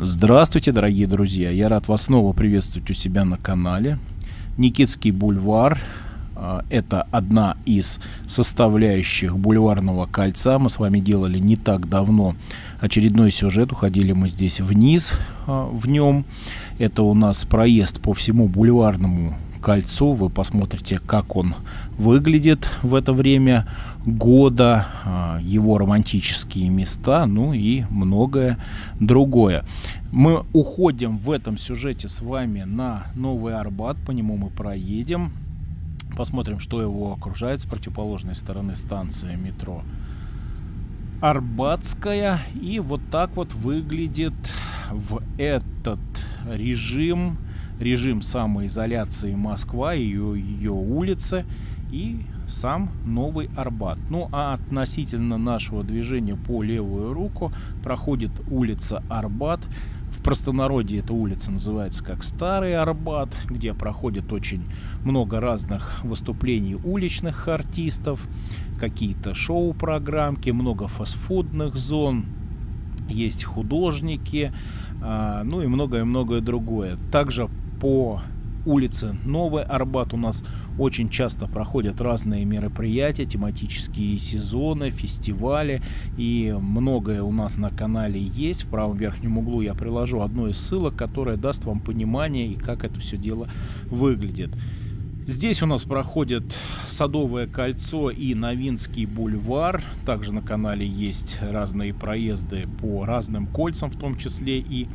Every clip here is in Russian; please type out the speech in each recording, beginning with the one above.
Здравствуйте, дорогие друзья! Я рад вас снова приветствовать у себя на канале. Никитский бульвар это одна из составляющих бульварного кольца. Мы с вами делали не так давно очередной сюжет. Уходили мы здесь вниз в нем. Это у нас проезд по всему бульварному кольцу. Вы посмотрите, как он выглядит в это время года, его романтические места, ну и многое другое. Мы уходим в этом сюжете с вами на Новый Арбат, по нему мы проедем, посмотрим, что его окружает с противоположной стороны станции метро Арбатская. И вот так вот выглядит в этот режим самоизоляции Москва, ее улицы и сам Новый Арбат. Ну а относительно нашего движения по левую руку проходит улица Арбат. В простонародье эта улица называется как Старый Арбат, где проходит очень много разных выступлений уличных артистов, какие-то шоу-программки, много фастфудных зон, есть художники, ну и многое-многое другое. Также по улице Новый Арбат у нас очень часто проходят разные мероприятия, тематические сезоны, фестивали, и многое у нас на канале есть. В правом верхнем углу я приложу одну из ссылок, которая даст вам понимание и как это все дело выглядит. Здесь у нас проходит Садовое кольцо и Новинский бульвар. Также на канале есть разные проезды по разным кольцам, в том числе и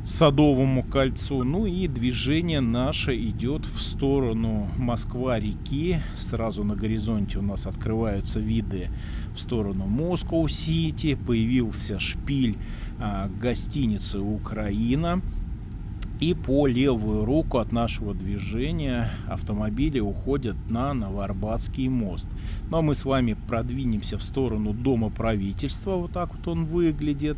Садовому кольцу. Ну и движение наше идет в сторону Москва-реки. Сразу на горизонте у нас открываются виды в сторону Москоу-Сити. Появился шпиль гостиницы «Украина». И по левую руку от нашего движения автомобили уходят на Новоарбатский мост. Ну а мы с вами продвинемся в сторону Дома правительства. Вот так вот он выглядит.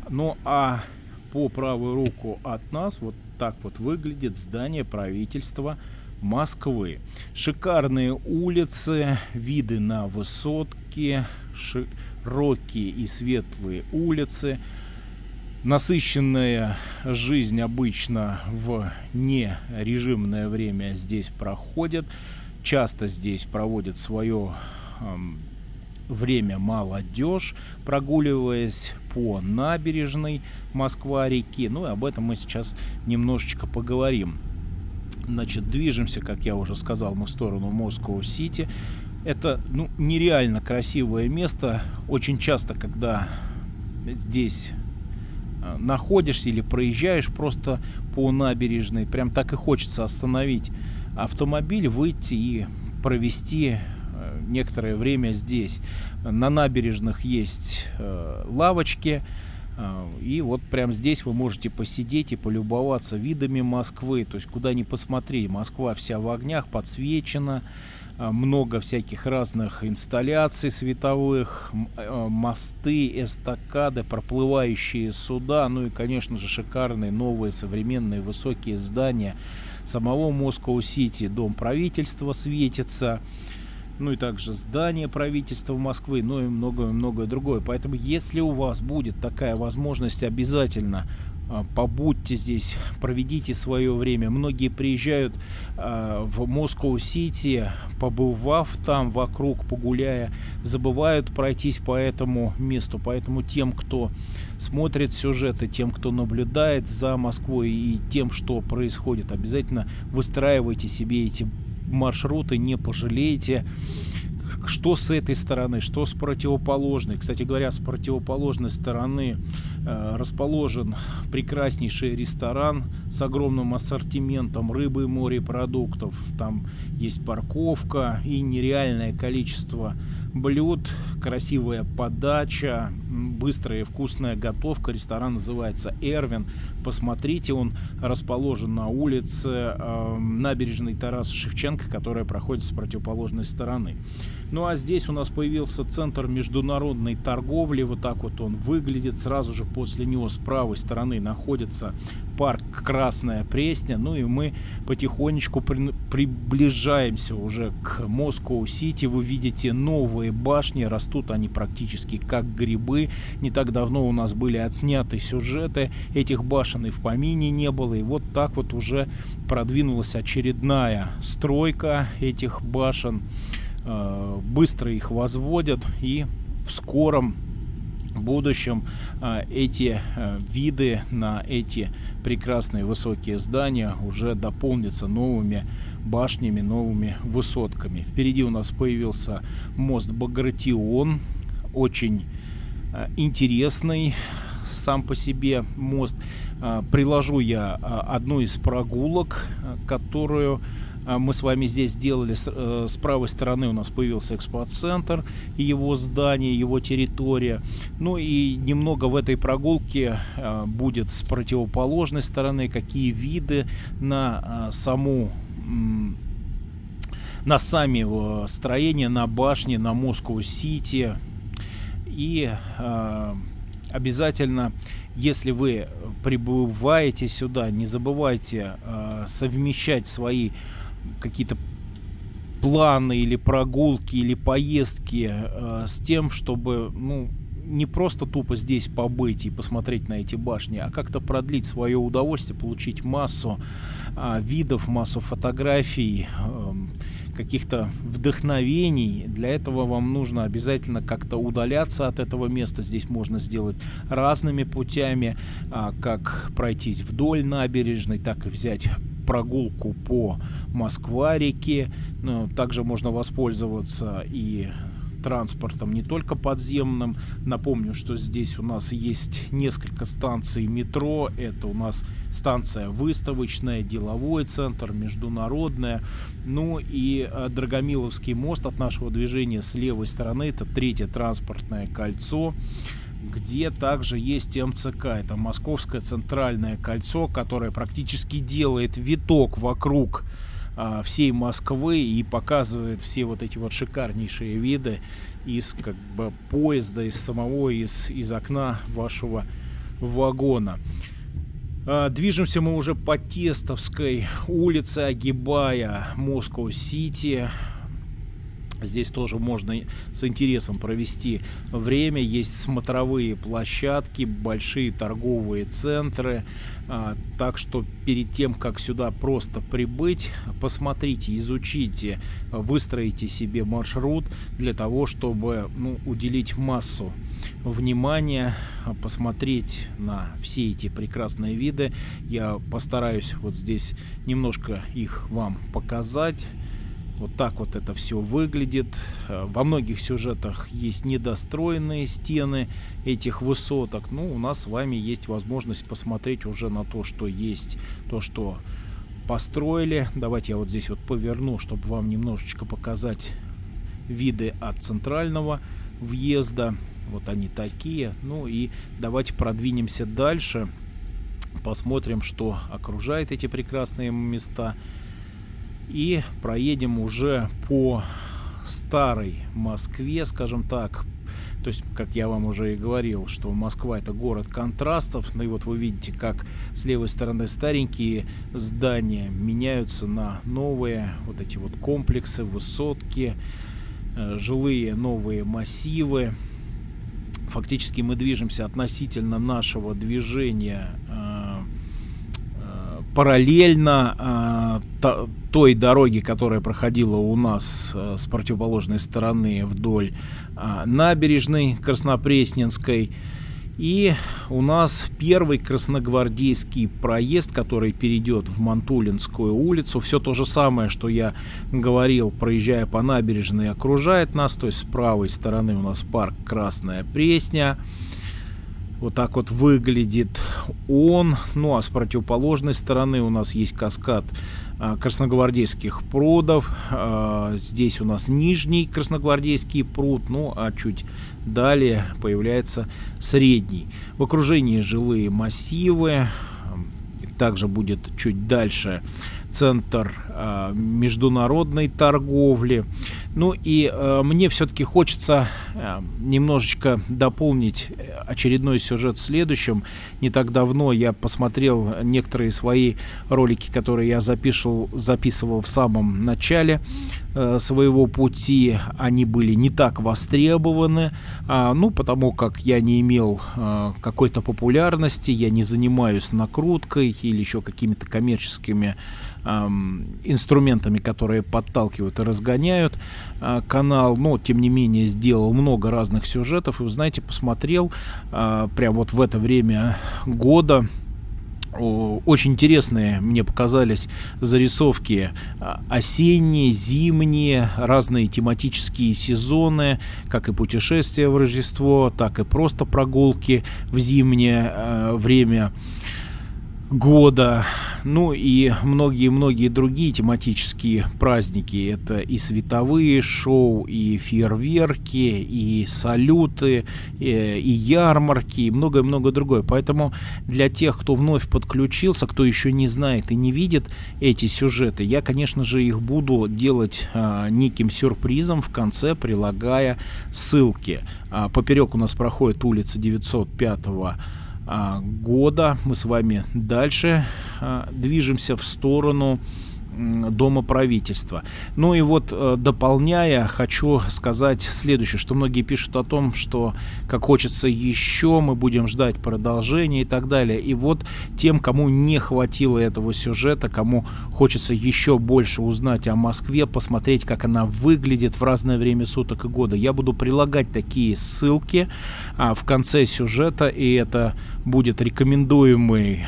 Ну а по правую руку от нас вот так вот выглядит здание правительства Москвы. Шикарные улицы, виды на высотки, широкие и светлые улицы. Насыщенная жизнь обычно в нережимное время здесь проходит. Часто здесь проводит свое время молодежь, прогуливаясь по набережной Москва-реки. Ну и об этом мы сейчас немножечко поговорим. Значит, движемся, как я уже сказал, мы в сторону Москоу-Сити. Это нереально красивое место. Очень часто, когда здесь находишься или проезжаешь просто по набережной, прям так и хочется остановить автомобиль, выйти и провести некоторое время здесь. На набережных есть лавочки, и вот прям здесь вы можете посидеть и полюбоваться видами Москвы. То есть куда ни посмотри, Москва вся в огнях, подсвечена, много всяких разных инсталляций световых, мосты, эстакады, проплывающие суда, ну и, конечно же, шикарные новые современные высокие здания самого Москоу-Сити. Дом правительства светится, ну и также здание правительства Москвы, ну и многое-многое другое. Поэтому, если у вас будет такая возможность, обязательно побудьте здесь, проведите свое время. Многие приезжают в Москоу-Сити, побывав там вокруг, погуляя, забывают пройтись по этому месту. Поэтому тем, кто смотрит сюжеты, тем, кто наблюдает за Москвой и тем, что происходит, обязательно выстраивайте себе эти маршруты, не пожалеете. Что с этой стороны, что с противоположной. Кстати говоря, с противоположной стороны расположен прекраснейший ресторан с огромным ассортиментом рыбы, морепродуктов. Там есть парковка и нереальное количество блюд, красивая подача, быстрая и вкусная готовка. Ресторан называется «Эрвин». Посмотрите, он расположен на улице набережной Тараса Шевченко, которая проходит с противоположной стороны. Ну а здесь у нас появился центр международной торговли. Вот так вот он выглядит. Сразу же после него с правой стороны находится парк Красная Пресня. Ну и мы потихонечку приближаемся уже к Москва-Сити. Вы видите новые башни. Растут они практически как грибы. Не так давно у нас были отсняты сюжеты. Этих башен и в помине не было. И вот так вот уже продвинулась очередная стройка этих башен. Быстро их возводят, и в скором будущем эти виды на эти прекрасные высокие здания уже дополнятся новыми башнями, новыми высотками. Впереди у нас появился мост Багратион, очень интересный сам по себе мост. Приложу я одну из прогулок, которую мы с вами здесь сделали. С правой стороны у нас появился экспоцентр, его здание, его территория. Ну и немного в этой прогулке будет с противоположной стороны, какие виды на сами строения, на башни, на Москву-Сити. И обязательно, если вы прибываете сюда, не забывайте совмещать свои какие-то планы или прогулки или поездки с тем, чтобы не просто тупо здесь побыть и посмотреть на эти башни, а как-то продлить свое удовольствие, получить массу видов, массу фотографий, каких-то вдохновений. Для этого вам нужно обязательно как-то удаляться от этого места. Здесь можно сделать разными путями, как пройтись вдоль набережной, так и взять прогулку по Москва-реке. Также можно воспользоваться и транспортом не только подземным. Напомню, что здесь у нас есть несколько станций метро. Это у нас станция Выставочная, деловой центр, международная. Ну и Драгомиловский мост от нашего движения с левой стороны. Это третье транспортное кольцо, где также есть МЦК. Это Московское центральное кольцо, которое практически делает виток вокруг всей Москвы и показывает все вот эти вот шикарнейшие виды из поезда, из окна вашего вагона. Движемся мы уже по Тестовской улице, огибая Москва-Сити. Здесь тоже можно с интересом провести время. Есть смотровые площадки, большие торговые центры. Так что перед тем, как сюда просто прибыть, посмотрите, изучите, выстроите себе маршрут для того, чтобы уделить массу внимания, посмотреть на все эти прекрасные виды. Я постараюсь вот здесь немножко их вам показать. Вот так вот это все выглядит. Во многих сюжетах есть недостроенные стены этих высоток. У нас с вами есть возможность посмотреть уже на то, что есть, то, что построили. Давайте я вот здесь вот поверну, чтобы вам немножечко показать виды от центрального въезда. Вот они такие. И давайте продвинемся дальше. Посмотрим, что окружает эти прекрасные места. И проедем уже по старой Москве, скажем так. То есть, как я вам уже и говорил, что Москва — это город контрастов. И вот вы видите, как с левой стороны старенькие здания меняются на новые вот эти вот комплексы, высотки, жилые новые массивы. Фактически мы движемся относительно нашего движения параллельно той дороге, которая проходила у нас с противоположной стороны вдоль набережной Краснопресненской. И у нас первый Красногвардейский проезд, который перейдет в Мантулинскую улицу. Все то же самое, что я говорил, проезжая по набережной, окружает нас. То есть с правой стороны у нас парк Красная Пресня. Вот так вот выглядит он. А с противоположной стороны у нас есть каскад красногвардейских прудов. Здесь у нас нижний красногвардейский пруд, а чуть далее появляется средний. В окружении жилые массивы. также будет чуть дальше центр международной торговли. Ну и мне все-таки хочется немножечко дополнить очередной сюжет следующим. Не так давно я посмотрел некоторые свои ролики, которые я записывал в самом начале своего пути. Они были не так востребованы, потому как я не имел какой-то популярности, я не занимаюсь накруткой или еще какими-то коммерческими инструментами, которые подталкивают и разгоняют канал, но тем не менее сделал много разных сюжетов. И вы знаете, посмотрел прям вот в это время года. Очень интересные мне показались зарисовки осенние, зимние, разные тематические сезоны, как и путешествия в Рождество, так и просто прогулки в зимнее время года. Ну и многие-многие другие тематические праздники. Это и световые шоу, и фейерверки, и салюты, и ярмарки, и многое-многое другое. Поэтому для тех, кто вновь подключился, кто еще не знает и не видит эти сюжеты, я, конечно же, их буду делать неким сюрпризом в конце, прилагая ссылки. Поперек у нас проходит улица 905 года. Мы с вами дальше движемся в сторону Дома правительства. Ну и вот, дополняя, хочу сказать следующее, что многие пишут о том, что как хочется еще, мы будем ждать продолжения и так далее. И вот тем, кому не хватило этого сюжета, кому хочется еще больше узнать о Москве, посмотреть, как она выглядит в разное время суток и года, я буду прилагать такие ссылки в конце сюжета, и это будет рекомендуемый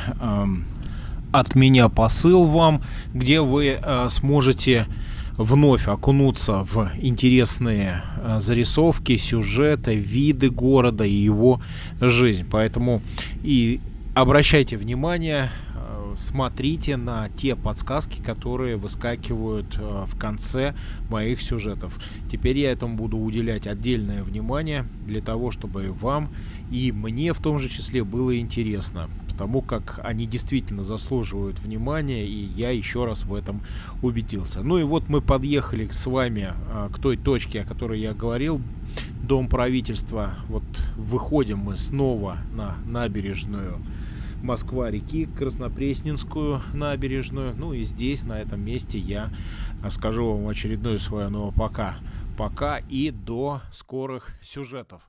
от меня посыл вам, где вы сможете вновь окунуться в интересные зарисовки, сюжеты, виды города и его жизнь. Поэтому и обращайте внимание, смотрите на те подсказки, которые выскакивают в конце моих сюжетов. Теперь я этому буду уделять отдельное внимание для того, чтобы вам и мне в том же числе было интересно, потому как они действительно заслуживают внимания, и я еще раз в этом убедился. Ну и вот мы подъехали с вами к той точке, о которой я говорил, Дом правительства. Вот выходим мы снова на набережную Москва-реки, Краснопресненскую набережную. Ну и здесь, на этом месте, я скажу вам очередное свое пока. Пока и до скорых сюжетов.